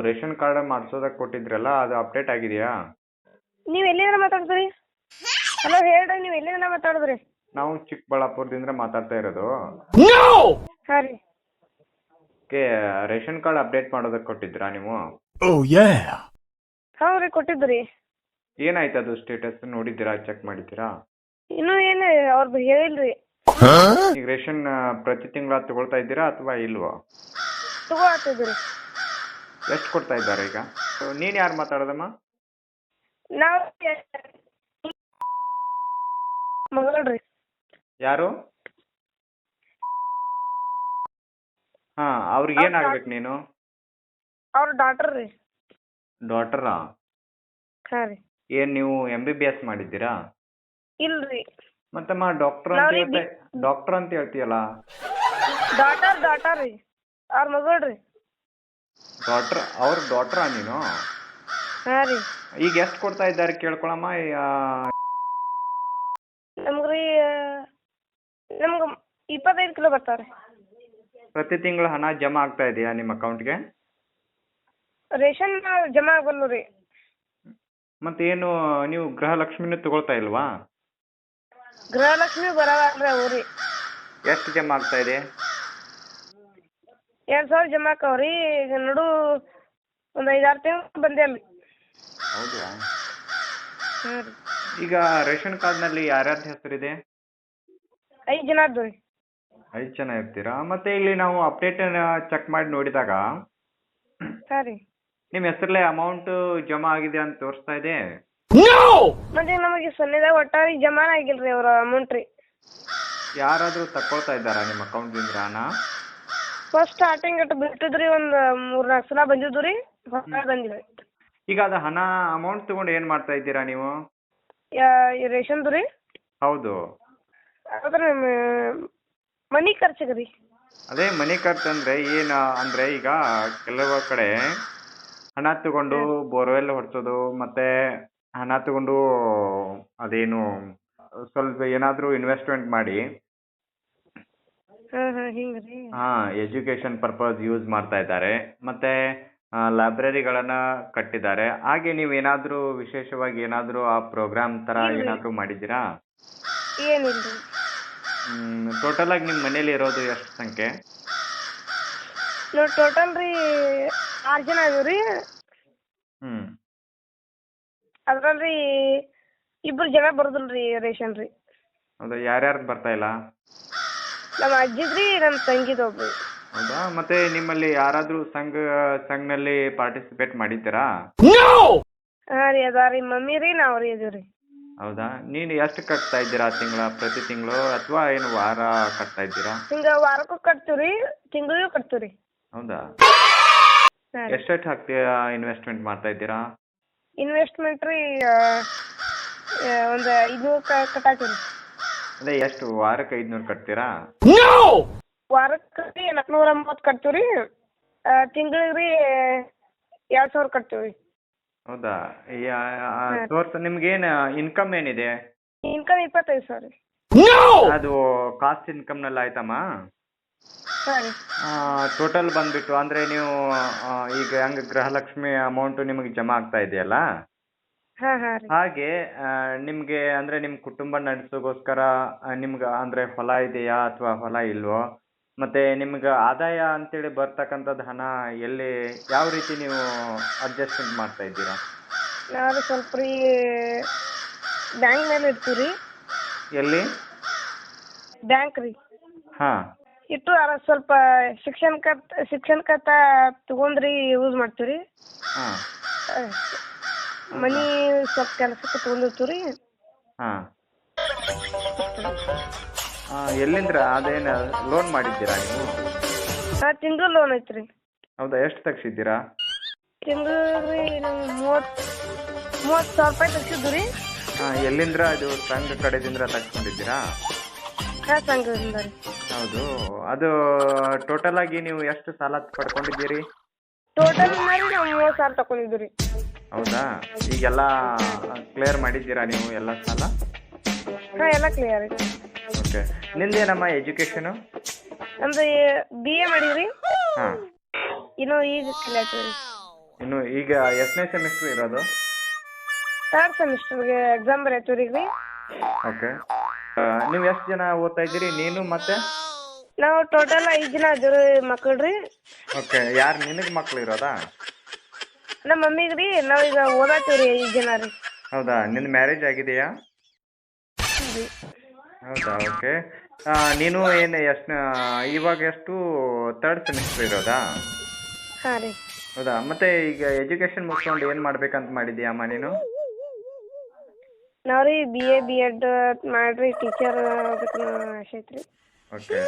Ration card ಮಾಡಿಸೋದಕ್ಕೆ ಕೊಟ್ಟಿದ್ರಲ್ಲ ಅದು update ಆಗಿದೆಯಾ? ನೀವು ಎಲ್ಲಿಂದ ಮಾತಾಡ್ತೀರಿ? ಹಲೋ ಹೇಳ್ರಿ, ನೀವು ಎಲ್ಲಿಂದ ಮಾತಾಡಿದ್ರಿ? ನಾವು ಚಿಕ್ಕಬಳ್ಳಾಪುರದಿಂದ ಮಾತಾಡ್ತಾ ಇರೋದು. ಹಾಂ ರೀ. ರೇಷನ್ ಕಾರ್ಡ್ ಅಪ್ಡೇಟ್ ಮಾಡೋದಕ್ಕೆ ಕೊಟ್ಟಿದ್ರಾ ನೀವು? ಹ್ಞೂ ರೀ, ಕೊಟ್ಟಿದ್ರಿ. ಏನಾಯ್ತು ಅದು ಸ್ಟೇಟಸ್ ನೋಡಿದ್ದೀರಾ, ಚೆಕ್ ಮಾಡಿದ್ದೀರಾ? ಇನ್ನೂ ಏನು ಅವ್ರು ಹೇಳಿಲ್ರಿ. ಈಗ ರೇಷನ್ ಪ್ರತಿ ತಿಂಗಳ ತಗೊಳ್ತಾ ಇದ್ದೀರಾ ಅಥವಾ ಇಲ್ವೋ? ತಗೊಳತ್ತಿದ್ರಿ. ಎಷ್ಟು ಕೊಡ್ತಾ ಇದ್ದಾರೆ ಈಗ? ನೀನು ಯಾರು ಮಾತಾಡೋದಮ್ಮ? ನಾವು ಮಗಳ್ರಿ. ಯಾರು? ಹಾಂ, ಅವ್ರಿಗೆ ಏನಾಗ್ಬೇಕು ನೀನು? ಅವ್ರ ಡಾಕ್ಟರ್ ರೀ. ಡಾಕ್ಟರಾ? ಹಾಂ ರೀ. ಏನು ನೀವು MBBS ಮಾಡಿದ್ದೀರಾ? ಇಲ್ರಿ. ಮತ್ತಮ್ಮ ಡಾಕ್ಟರ್ ಅಂತ ಹೇಳ್ತೀಯಲ್ಲ? ಡಾಕ್ಟರ್ ರೀ, ಅವ್ರ ಮಗಳ್ರಿ. ಅವ್ರ ಡಾಕ್ಟ್ರಾ ನೀನು? ಹಾಂ ರೀ. ಈಗ ಎಷ್ಟು ಕೊಡ್ತಾ ಇದ್ದಾರೆ ಕೇಳ್ಕೊಳಮ್ಮ. ನಮ್ಗೆ 25 ಕಿಲೋ ಬರ್ತಾವ್ರಿ. ಪ್ರತಿ ತಿಂಗಳು ಹಣ ಜಮಾ ಆಗ್ತಾ ಇದೆಯಾ ನಿಮ್ಮ ಅಕೌಂಟ್ಗೆ? ರೇಷನ್ ಜಮಾ ಆಗಲ್ಲ ರೀ. ಮತ್ತೇನು ನೀವು ಗೃಹಲಕ್ಷ್ಮಿನೂ ತಗೊಳ್ತಾ ಇಲ್ವಾ? ಗೃಹಲಕ್ಷ್ಮಿ ಬರವಲ್ರಿ ಅವು ರೀ. ಎಷ್ಟು ಜಮಾ ಆಗ್ತಾ ಇದೆ? 2,000 ಜಮಾ ಆಕಾವ್ರಿ. ಈಗ ನೋಡು ಒಂದು 5-6 ತಿಂಗಳು ಬಂದೇ ಅಲ್ರಿ. ಹೌದಾ? ಹಾಂ ರೀ. ಈಗ ರೇಷನ್ ಕಾರ್ಡ್ನಲ್ಲಿ ಯಾರ್ಯಾರ್ದು ಹೆಸರಿದೆ? 5 ಜನ ಅದ್ದು ರೀ. 5 ಜನ ಇರ್ತೀರಾ? ಮತ್ತೆ ಇಲ್ಲಿ ನಾವು ಅಪ್ಡೇಟ್ ಚೆಕ್ ಮಾಡಿ ನೋಡಿದಾಗ ಹಾಂ ರೀ. ನಿಮ್ಮ ಹೆಸರಲ್ಲೇ ಅಮೌಂಟ್ ಜಮಾ ಆಗಿದೆ ಅಂತ ತೋರಿಸ್ತಾ ಇದೆ. ಮತ್ತೆ ನಮಗೆ ಸೊನ್ನೆದಾಗ ಒಟ್ಟಾಗಿ ಜಮಾನ ಆಗಿಲ್ರಿ ಅವ್ರ ಅಮೌಂಟ್ ರೀ. ಯಾರಾದರೂ ತಗೊಳ್ತಾ ಇದ್ದಾರಾ ನಿಮ್ಮ ಅಕೌಂಟ್ದಿಂದ ಹಣ? ಫಸ್ಟ್ ಸ್ಟಾರ್ಟಿಂಗ್ ಅಟ್ಟು ಬಿಟ್ಟಿದ್ರಿ, ಒಂದು 3-4 ಸಲ ಬಂದಿದ್ದು ರೀ, ಬಂದಿಲ್ಲ. ಈಗ ಅದು ಹಣ ಅಮೌಂಟ್ ತಗೊಂಡು ಏನು ಮಾಡ್ತಾ ಇದ್ದೀರಾ ನೀವು? ರೇಷನ್ದು ರೀ? ಹೌದು. ಅದ್ರ ಮನಿ ಖರ್ಚಿಗೆ ರೀ. ಅದೇ ಮನೆ ಖರ್ಚು ಅಂದರೆ ಏನು ಅಂದರೆ, ಈಗ ಕೆಲವು ಕಡೆ ಹಣ ತಗೊಂಡು ಬೋರ್ವೆಲ್ ಹೊಡ್ಸೋದು, ಮತ್ತೆ ಹಣ ತಗೊಂಡು ಅದೇನು ಸ್ವಲ್ಪ ಏನಾದರೂ ಇನ್ವೆಸ್ಟ್ಮೆಂಟ್ ಮಾಡಿ ಹಿಂಗೆ ರೀ. ಎಜುಕೇಷನ್ ಪರ್ಪಸ್ ಯೂಸ್ ಮಾಡ್ತಾ ಇದ್ದಾರೆ. ಮತ್ತೆ ಲೈಬ್ರರಿಗಳನ್ನು ಕಟ್ಟಿದ್ದಾರೆ. ಹಾಗೆ ನೀವು ಏನಾದರೂ ವಿಶೇಷವಾಗಿ ಏನಾದರೂ ಆ ಪ್ರೋಗ್ರಾಮ್ ಥರ ಏನಾದರೂ ಮಾಡಿದ್ದೀರಾ? ಏನಿಲ್ರಿ. ಟೋಟಲ್ ಆಗಿ ನಿಮ್ಮ ಮನೇಲಿ ಇರೋದು ಎಷ್ಟು ಸಂಖ್ಯೆ? ನಾವು ಟೋಟಲ್ ರೀ 6 ಜನ ಇದೀವಿ ರೀ. ಅದ್ರಲ್ಲಿ 2 ಜನ ಬರೋದಿಲ್ರಿ ರೇಷನ್ ರೀ. ಹೌದಾ? ಯಾರ್ಯಾರ್ದು ಬರ್ತಾ ಇಲ್ಲ? ನಮ್ಮ ಅಜ್ಜಿದ್ರಿ, ನಮ್ಮ ತಂಗಿದು ಒಬ್ರು. ಹೌದಾ? ಮತ್ತೆ ನಿಮ್ಮಲ್ಲಿ ಯಾರಾದರೂ ಸಂಘನಲ್ಲಿ ಪಾರ್ಟಿಸಿಪೇಟ್ ಮಾಡಿದ್ದೀರಾ? ಹಾಂ ರೀ, ಅದ ರೀ ಮಮ್ಮಿ ರೀ, ನಾವು ರೀ ಇದೀವಿ ರೀ. ಹೌದಾ? ನೀನು ಎಷ್ಟು ಕಟ್ತಾ ಇದ್ದೀರಾ ಪ್ರತಿ ತಿಂಗಳು, ಅಥವಾ ಏನು ವಾರ ಕಟ್ತಾ ಇದ್ದೀರಾ? ಹಿಂಗೆ ವಾರಕ್ಕೂ ಕಟ್ತೀವಿ ರೀ, ತಿಂಗಳಿಗೂ ಕಟ್ತೀವಿ ರೀ. ಹೌದಾ? ಎಷ್ಟೆಷ್ಟು ಹಾಕ್ತೀರಾ ಇನ್ವೆಸ್ಟ್ಮೆಂಟ್ ಮಾಡ್ತಾ ಇದ್ದೀರಾ? ಇನ್ವೆಸ್ಟ್ಮೆಂಟ್ ರೀ ಒಂದು 500 ಕಟ್ಟಾತೀವಿ ರೀ. ಅದೇ ಎಷ್ಟು ವಾರಕ್ಕೆ 500 ಕಟ್ತೀರಾ? ವಾರಕ್ಕೆ ರೀ 450 ಕಟ್ತೀವಿ ರೀ. ತಿಂಗಳಿಗೆ ರೀ 2,000 ಕಟ್ತೀವಿ ರೀ. ಹೌದಾ? ಸೋರ್ಸ್ ನಿಮ್ಗೇನು ಇನ್ಕಮ್ ಏನಿದೆ? ಇನ್ಕಮ್ 25,000 ರೀ. ಅದು ಕಾಸ್ಟ್ ಇನ್ಕಮ್ನಲ್ಲಿ ಆಯ್ತಮ್ಮ? ಹಾಂ ರೀ. ಟೋಟಲ್ ಬಂದ್ಬಿಟ್ಟು ಅಂದರೆ ನೀವು ಈಗ ಹೆಂಗೆ ಗೃಹಲಕ್ಷ್ಮಿ ಅಮೌಂಟು ನಿಮಗೆ ಜಮಾ ಆಗ್ತಾ ಇದೆಯಲ್ಲ, ಹಾಂ ರೀ. ಹಾಗೆ ನಿಮಗೆ ಅಂದರೆ ನಿಮ್ಮ ಕುಟುಂಬ ನಡೆಸೋಗೋಸ್ಕರ ನಿಮ್ಗೆ ಅಂದರೆ ಹೊಲ ಇದೆಯಾ ಅಥವಾ ಹೊಲ ಇಲ್ವೋ, ಮತ್ತು ನಿಮ್ಗೆ ಆದಾಯ ಅಂತೇಳಿ ಬರ್ತಕ್ಕಂಥದ್ದು ಹಣ ಎಲ್ಲಿ ಯಾವ ರೀತಿ ನೀವು ಅಡ್ಜಸ್ಟ್ಮೆಂಟ್ ಮಾಡ್ತಾ ಇದ್ದೀರಾ? ನಾವು ಸ್ವಲ್ಪ ರೀ ಬ್ಯಾಂಕ್ ಮೇಲೆ ಇಡ್ತೀವಿ ರೀ. ಎಲ್ಲಿ? ಬ್ಯಾಂಕ್ ರೀ. ಹಾಂ. ಇಟ್ಟು ಸ್ವಲ್ಪ ಶಿಕ್ಷಣಕ್ಕೆ ತಗೊಂಡ್ರಿ ಯೂಸ್ ಮಾಡ್ತೀವಿ ರೀ. ಹಾಂ. ಮನಿ ಸ್ವಲ್ಪ ಕೆಲಸಕ್ಕೆ ತಗೊಂಡಿರ್ತೀವಿ ರೀ. ಹಾಂ. ಎಲ್ಲಿಂದ ಅದೇನು ಲೋನ್ ಮಾಡಿದ್ದೀರಾ ನೀವು? ಹಾಂ, ತಿಂಗಳು ಲೋನ್ ಐತ್ರಿ. ಹೌದಾ? ಎಷ್ಟು ತೆಗ್ಸಿದ್ದೀರಾ? ತಿಂಗಳಿಗೆ ನಾವು 30,000 ರೂಪಾಯಿ ತೆಗ್ಸಿದ್ವಿ ರೀ. ಎಲ್ಲಿಂದ ಅದು ಸಂಘ ಕಡೆದಿಂದ ತೆಗ್ಸ್ಕೊಂಡಿದ್ದೀರಾ? ಹಾಂ, ಸಂಘದಿಂದ ರೀ. ಹೌದು. ಅದು ಟೋಟಲ್ ಆಗಿ ನೀವು ಎಷ್ಟು ಸಾಲ ಪಡ್ಕೊಂಡಿದ್ದೀರಿ? ಟೋಟಲ್ ಮಾಡಿ ನಾವು 30,000 ತಗೊಂಡಿದ್ವಿ ರೀ. ಹೌದಾ? ಈಗೆಲ್ಲ ಕ್ಲಿಯರ್ ಮಾಡಿದ್ದೀರಾ ನೀವು ಎಲ್ಲ ಸಾಲ? ಹಾಂ, ಎಲ್ಲ ಕ್ಲಿಯರ್ ಐತಿ. ಓಕೆ. ನಿಂದೇನಮ್ಮ ಎಜುಕೇಷನು? ನಮ್ದು BA ಮಾಡೀವಿ ರೀ. ಹಾಂ. ಇನ್ನೂ ಈಗ ಕಲಿಯಾತೀವಿ ರೀ. ಇನ್ನು ಈಗ ಎಷ್ಟನೇ ಸೆಮಿಸ್ಟರ್ ಇರೋದು? ಥರ್ಡ್ ಸೆಮಿಸ್ಟರ್ಗೆ ಎಕ್ಸಾಮ್ ಬರೀತೀವಿ ರೀ. ಓಕೆ. ನೀವು ಎಷ್ಟು ಜನ ಓದ್ತಾ ಇದ್ದೀರಿ, ನೀನು ಮತ್ತೆ? ನಾವು ಟೋಟಲ್ 5 ಜನ ಇದ್ದೀವಿ ರೀ ಮಕ್ಳು ರೀ. ಓಕೆ. ಯಾರು ನಿನಗೆ ಮಕ್ಳು ಇರೋದಾ? ನಮ್ಮ ಮಮ್ಮಿಗೆ ರೀ ನಾವೀಗ ಓದಾತೀವಿ ರೀ 5 ಜನ ರೀ. ಹೌದಾ, ನಿನ್ನ ಮ್ಯಾರೇಜ್ ಆಗಿದೆಯಾ? ರೀ ಹೌದಾ, ಓಕೆ. ನೀನು ಏನು ಇವಾಗ ಎಷ್ಟು ಥರ್ಡ್ ಸೆಮಿಸ್ಟರ್ ಇರೋದಾ? ಹಾಂ ರೀ. ಹೌದಾ, ಮತ್ತೆ ಈಗ ಎಜುಕೇಶನ್ ಮುಗಿಸ್ಕೊಂಡು ಏನು ಮಾಡ್ಬೇಕಂತ ಮಾಡಿದ್ಯಾ ಅಮ್ಮ ನೀನು? ನಾವು ರೀ BA B.Ed ಮಾಡಿರಿ ಟೀಚರ್ ಆಗ್ಬೇಕನ್ನೋ ಆಸೆ ಐತ್ರಿ. ಓಕೆ.